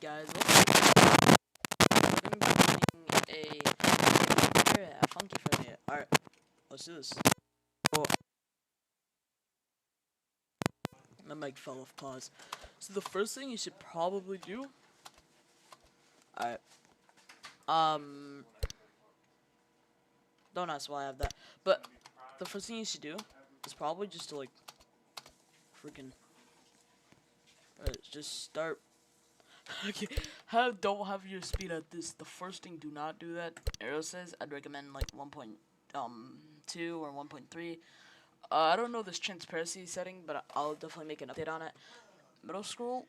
guys, welcome back. We're gonna be playing a Funky Friday. Alright, let's do this. Oh, my mic fell off pause. So the first thing you should probably do. Alright. Don't ask why I have that. But the first thing you should do is probably just to freaking just start. Okay, don't have your speed at this. The first thing, do not do that. Arrow says I'd recommend like 1.2 or 1.3. I don't know this transparency setting, but I'll definitely make an update on it. Middle scroll,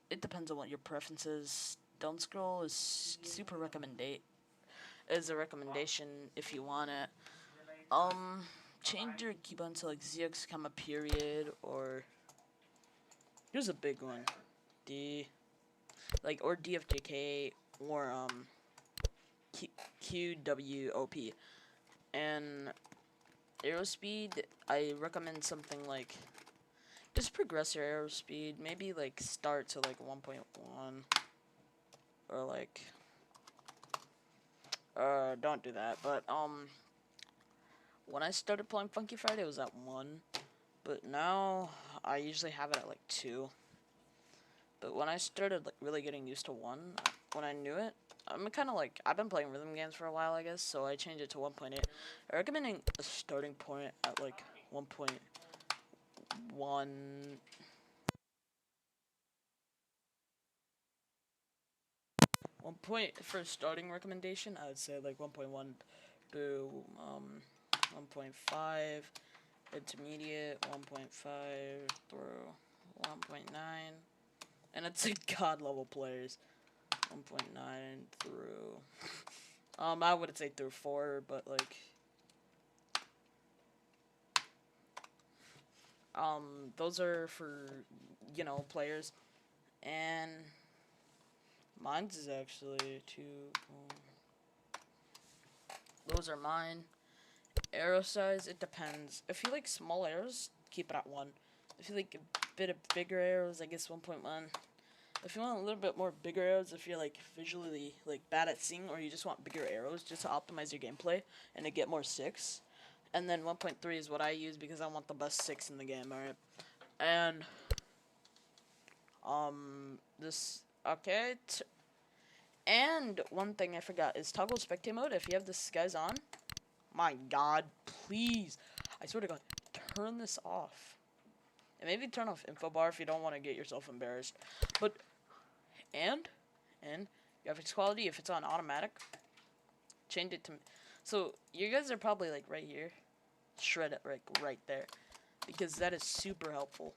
it depends on what your preference is. Don't scroll is super is a recommendation if you want it. Change your key button to like ZX, period, or here's a big one. Or DFJK or QWOP. And arrow speed, I recommend something like just progress your arrow speed, maybe like start to like 1.1 or like don't do that, but when I started playing Funky Friday it was at 1, but now I usually have it at like 2. But when I started like really getting used to 1, when I knew it, I'm kind of like, I've been playing rhythm games for a while, I guess, so I changed it to 1.8. I'm recommending a starting point at like 1.1. For a starting recommendation, I would say like 1.1 to 1.5, intermediate 1.5 through 1.9. And it's like god level players. 1.9 through I wouldn't say through 4, but like those are for, you know, players. And mine's is actually 2. Those are mine. Arrow size, it depends. If you like small arrows, keep it at 1. If you like a bit of bigger arrows, I guess 1.1. If you want a little bit more bigger arrows, if you're like visually like bad at seeing, or you just want bigger arrows just to optimize your gameplay and to get more 6. And then 1.3 is what I use because I want the best 6 in the game, alright? And and one thing I forgot is toggle spectate mode. If you have this guys on, my god, please, I swear to god, turn this off. And maybe turn off info bar if you don't want to get yourself embarrassed. But and graphics quality, if it's on automatic, change it to. So you guys are probably like right here, shred it right there, because that is super helpful.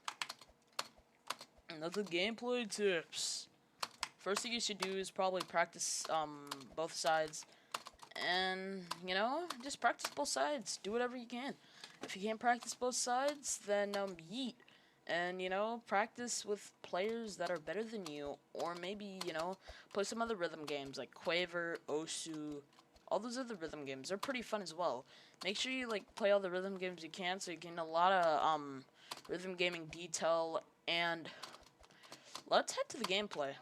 And those are gameplay tips. First thing you should do is probably practice both sides, and you know, just practice both sides. Do whatever you can. If you can't practice both sides, then yeet. And, you know, practice with players that are better than you, or maybe, you know, play some other rhythm games like Quaver, Osu, all those other rhythm games. They're pretty fun as well. Make sure you, like, play all the rhythm games you can so you get a lot of, rhythm gaming detail, and let's head to the gameplay.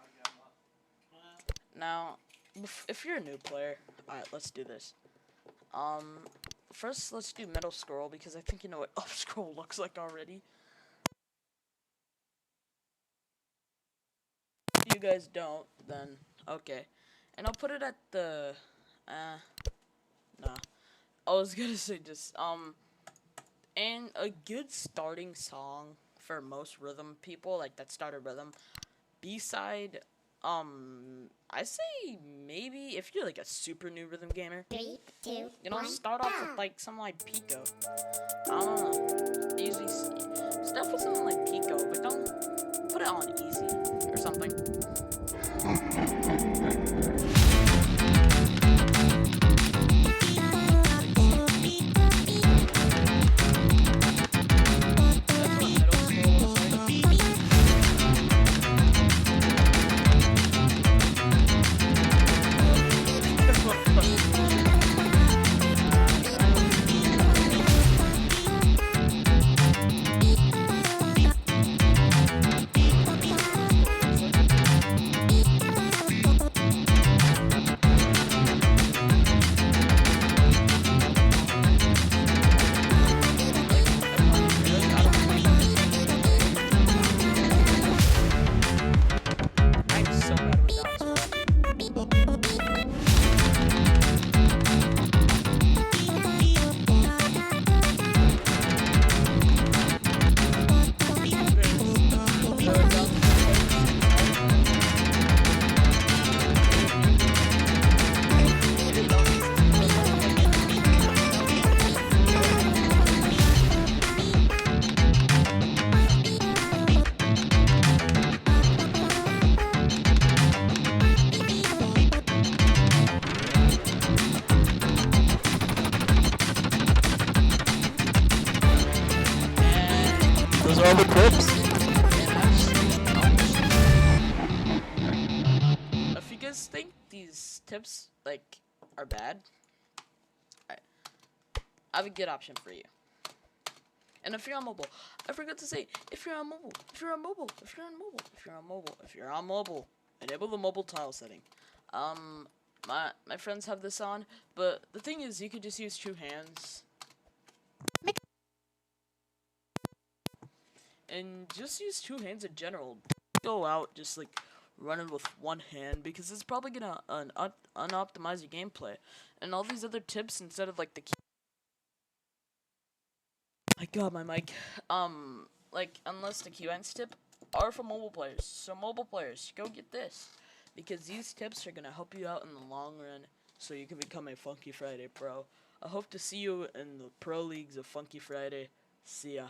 Now, if you're a new player, alright, let's do this. First, let's do middle scroll, because I think you know what up scroll looks like already. If you guys don't, then okay. And I'll put it at the nah. I was gonna say just and a good starting song for most rhythm people, like that starter rhythm. B-side, I say maybe if you're like a super new rhythm gamer, 3, 2, you know, 1, start off with like something like Pico. I don't know. Usually start with something like Pico, but don't put it on easy or something. guys think these tips like are bad, I have a good option for you. And if you're on mobile, I forgot to say, if you're on mobile, enable the mobile tile setting. My friends have this on, but the thing is, you could just use two hands. And just use two hands in general. Go out just like running with one hand, because it's probably gonna unoptimize your gameplay. And all these other tips, instead of like the key. My god, my mic. Like, unless the Q-Ants tip are for mobile players. So mobile players, go get this, because these tips are gonna help you out in the long run, so you can become a Funky Friday pro. I hope to see you in the pro leagues of Funky Friday. See ya.